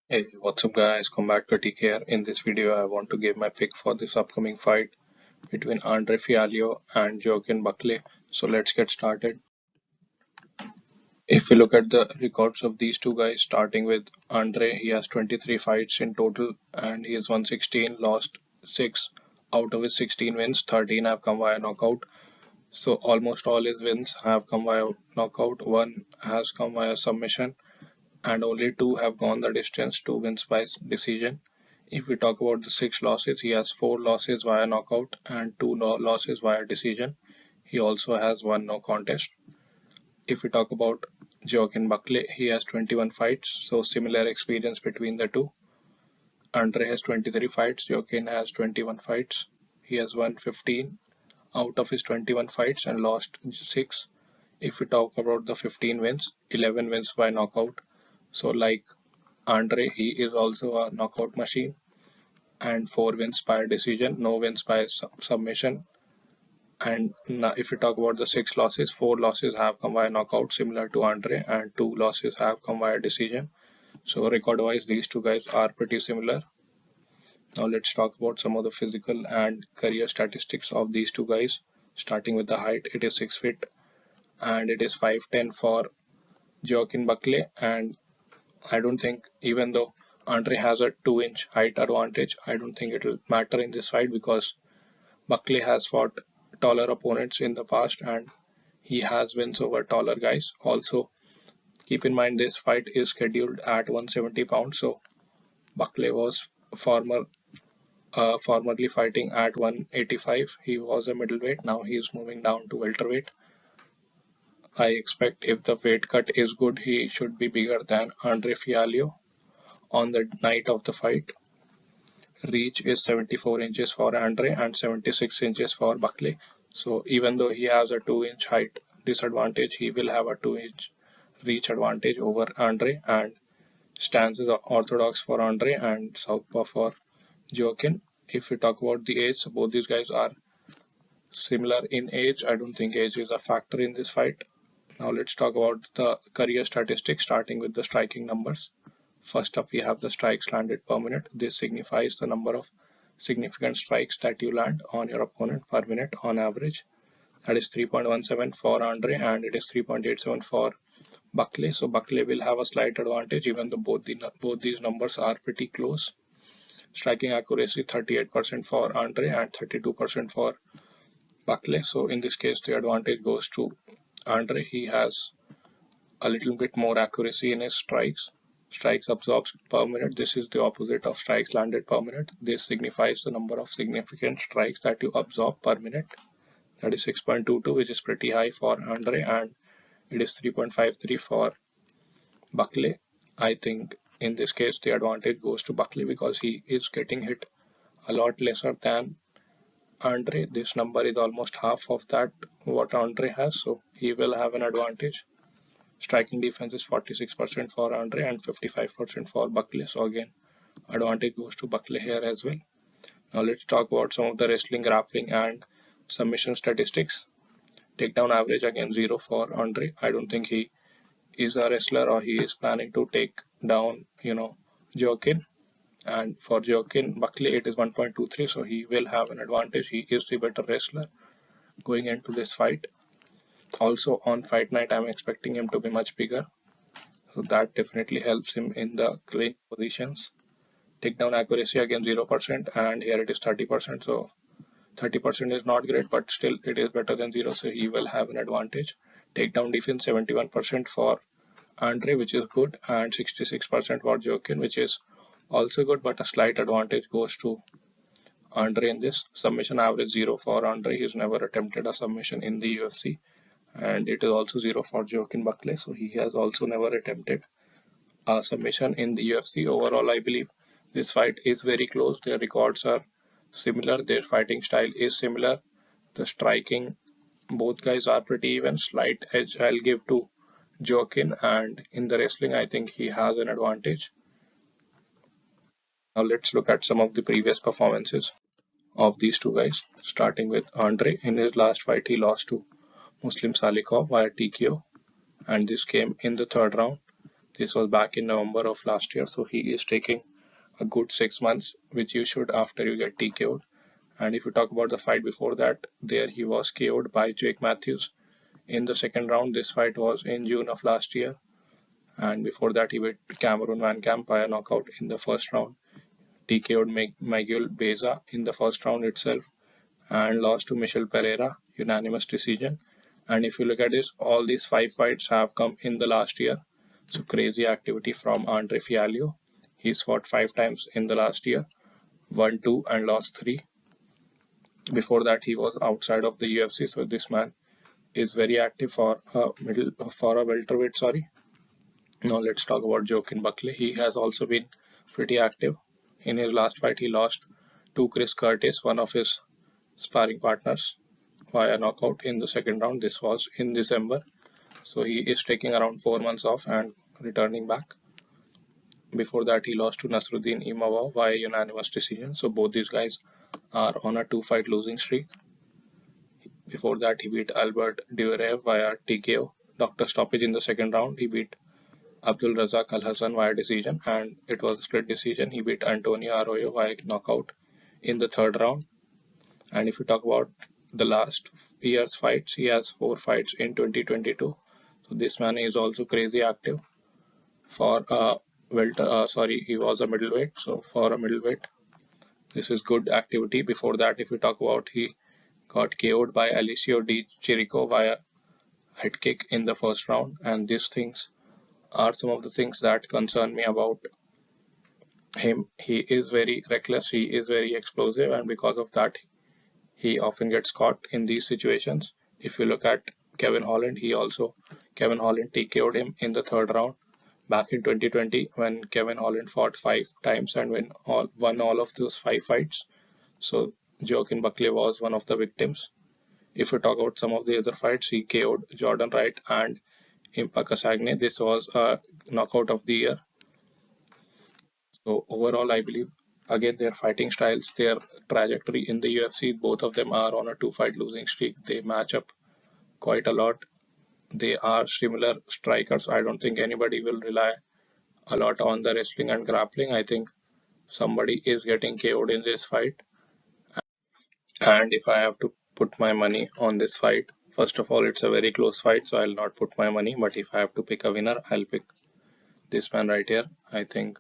Hey, what's up guys, CombatCritique here. In this video I want to give my pick for this upcoming fight between Andrefialho and Joaquin Buckley. So let's get started. If we look at the records of these two guys, starting with Andre, he has 23 fights in total and he has won 16, lost 6. Out of his 16 wins, 13 have come via knockout. So almost all his wins have come via knockout, one has come via submission and only 2 have gone the distance, 2 wins by decision. If we talk about the 6 losses, he has 4 losses via knockout and 2 losses via decision. He also has 1 no contest. If we talk about Joaquin Buckley, he has 21 fights, so similar experience between the two. Andre has 23 fights, Joaquin has 21 fights. He has won 15 out of his 21 fights and lost 6. If we talk about the 15 wins, 11 wins by knockout. So like Andre, he is also a knockout machine and 4 wins by decision, no wins by submission. And now if we talk about the 6 losses, 4 losses have come via knockout similar to Andre and 2 losses have come via decision. So record wise these two guys are pretty similar. Now let's talk about some of the physical and career statistics of these two guys. Starting with the height, it is 6 feet and it is 5'10" for Joaquin Buckley, and I don't think, even though Andre has a 2-inch height advantage, I don't think it will matter in this fight because Buckley has fought taller opponents in the past and he has wins over taller guys. Also, keep in mind this fight is scheduled at 170 pounds, so Buckley was formerly fighting at 185. He was a middleweight, now he is moving down to welterweight. I expect if the weight cut is good, he should be bigger than Andrefialho on the night of the fight. Reach is 74 inches for Andre and 76 inches for Buckley. So even though he has a 2-inch height disadvantage, he will have a 2-inch reach advantage over Andre, and stance is orthodox for Andre and southpaw for Joaquin. If we talk about the age, so both these guys are similar in age. I don't think age is a factor in this fight. Now let's talk about the career statistics, starting with the striking numbers. First up, we have the strikes landed per minute. This signifies the number of significant strikes that you land on your opponent per minute on average. That is 3.17 for Andre and it is 3.87 for Buckley. So Buckley will have a slight advantage even though both these numbers are pretty close. Striking accuracy 38% for Andre and 32% for Buckley. So in this case, the advantage goes to Andre. He has a little bit more accuracy in his strikes. Strikes absorbed per minute. This is the opposite of strikes landed per minute. This signifies the number of significant strikes that you absorb per minute. That is 6.22, which is pretty high for Andre, and it is 3.53 for Buckley. I think in this case the advantage goes to Buckley because he is getting hit a lot lesser than Andre. This number is almost half of that what Andre has, so he will have an advantage. Striking defense is 46% for Andre and 55% for Buckley. So again, advantage goes to Buckley here as well. Now let's talk about some of the wrestling, grappling and submission statistics. Takedown average again 0 for Andre. I don't think he is a wrestler or he is planning to take down, Joaquin. And for Joaquin Buckley, it is 1.23, so he will have an advantage. He is the better wrestler going into this fight. Also on fight night, I'm expecting him to be much bigger. So that definitely helps him in the clinch positions. Takedown accuracy again 0% and here it is 30%. So 30% is not great, but still it is better than 0. So he will have an advantage. Takedown defense 71% for Andre, which is good, and 66% for Joaquin, which is also good, but a slight advantage goes to Andre in this. Submission average 0 for Andre. He's never attempted a submission in the UFC. And it is also 0 for Joaquin Buckley. So he has also never attempted a submission in the UFC. Overall, I believe this fight is very close. Their records are similar. Their fighting style is similar. The striking, both guys are pretty even. Slight edge I'll give to Joaquin, and in the wrestling, I think he has an advantage. Now let's look at some of the previous performances of these two guys. Starting with Andre, in his last fight, he lost to Muslim Salikov via TKO, and this came in the third round. This was back in November of last year, so he is taking a good 6 months, which you should after you get TKO'd. And if you talk about the fight before that, there he was KO'd by Jake Matthews in the second round. This fight was in June of last year. And before that, he beat Cameron Van Camp by a knockout in the first round. TKO'd Miguel Beza in the first round itself and lost to Michel Pereira, unanimous decision. And if you look at this, all these 5 fights have come in the last year. So crazy activity from Andrefialho. He's fought 5 times in the last year, won 2 and lost 3. Before that, he was outside of the UFC. So this man is very active for a welterweight. Sorry. Now let's talk about Joaquin Buckley. He has also been pretty active. In his last fight, he lost to Chris Curtis, one of his sparring partners, via knockout in the second round. This was in December. So he is taking around 4 months off and returning back. Before that, he lost to Nasruddin Imavov via unanimous decision. So both these guys are on a 2-fight losing streak. Before that, he beat Albert Durev via TKO, doctor stoppage in the second round. He beat Abdul Razak Al Hassan via decision, and it was a split decision. He beat Antonio Arroyo via knockout in the third round. And if you talk about the last year's fights, he has 4 fights in 2022. So this man is also crazy active for he was a middleweight. So for a middleweight, this is good activity. Before that, if you talk about, he got KO'd by Alicio Di Chirico via head kick in the first round, and these things are some of the things that concern me about him. He is very reckless, he is very explosive, and because of that, he often gets caught in these situations. If you look at Kevin Holland, Kevin Holland TKO'd him in the third round back in 2020 when Kevin Holland fought 5 times and won all of those 5 fights. So Joaquin Buckley was one of the victims. If you talk about some of the other fights, he KO'd Jordan Wright and Impa Casagne. This was a knockout of the year. So overall, I believe again their fighting styles, their trajectory in the UFC, both of them are on a 2-fight losing streak. They match up quite a lot. They are similar strikers. I don't think anybody will rely a lot on the wrestling and grappling. I think somebody is getting KO'd in this fight. And if I have to put my money on this fight, first of all, it's a very close fight, so I'll not put my money. But if I have to pick a winner, I'll pick this man right here. I think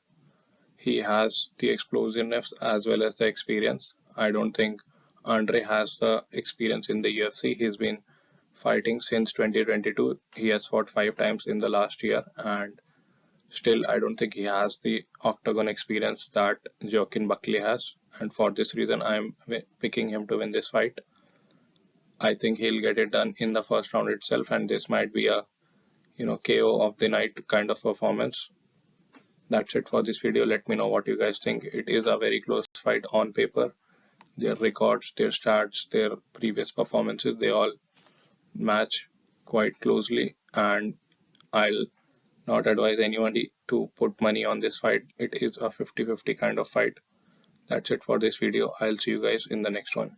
he has the explosiveness as well as the experience. I don't think Andre has the experience in the UFC. He's been fighting since 2022. He has fought 5 times in the last year, and still I don't think he has the octagon experience that Joaquin Buckley has. And for this reason, I'm picking him to win this fight. I think he'll get it done in the first round itself, and this might be a KO of the night kind of performance. That's it for this video. Let me know what you guys think. It is a very close fight on paper. Their records, their stats, their previous performances, they all match quite closely, and I'll not advise anybody to put money on this fight. It is a 50-50 kind of fight. That's it for this video. I'll see you guys in the next one.